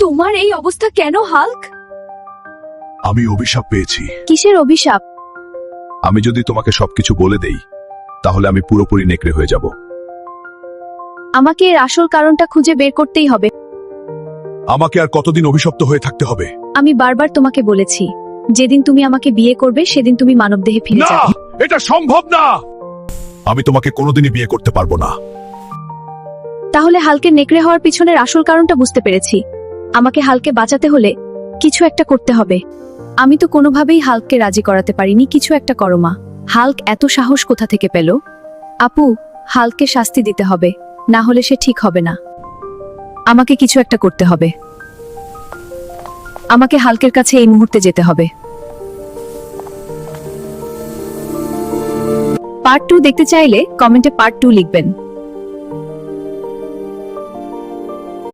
তোমার এই অবস্থা কেন হাল্ক? আমি অভিশাপ পেয়েছি। কিসের অভিশাপ? আমি যদি তোমাকে সবকিছু বলে দেই তাহলে আমি পুরোপুরি নেকড়ে হয়ে যাব। আমাকে এর আসল কারণটা খুঁজে বের করতেই হবে। আমাকে আর কতদিন অভিশপ্ত হয়ে থাকতে হবে? আমি বারবার তোমাকে বলেছি, যেদিন তুমি আমাকে বিয়ে করবে সেদিন তুমি মানবদেহে ফিরে না, যাবে। এটা সম্ভব না। আমি তোমাকে কোনোদিনই বিয়ে করতে পারবো না। তাহলে হাল্কের নেকড়ে হওয়ার পিছনের আসল কারণটা বুঝতে পেরেছি। আমাকে হাল্কে বাঁচাতে হলে কিছু একটা করতে হবে। আমি তো কোনোভাবেই হাল্ককে রাজি করাতে পারিনি। কিছু একটা করো মা। হাল্ক এত সাহস কোথা থেকে পেল? আপু, হাল্ককে শাস্তি দিতে হবে, না হলে সে ঠিক হবে না। আমাকে কিছু একটা করতে হবে। আমাকে হাল্কের কাছে এই মুহূর্তে যেতে হবে। পার্ট 2 দেখতে চাইলে কমেন্টে পার্ট 2 লিখবেন।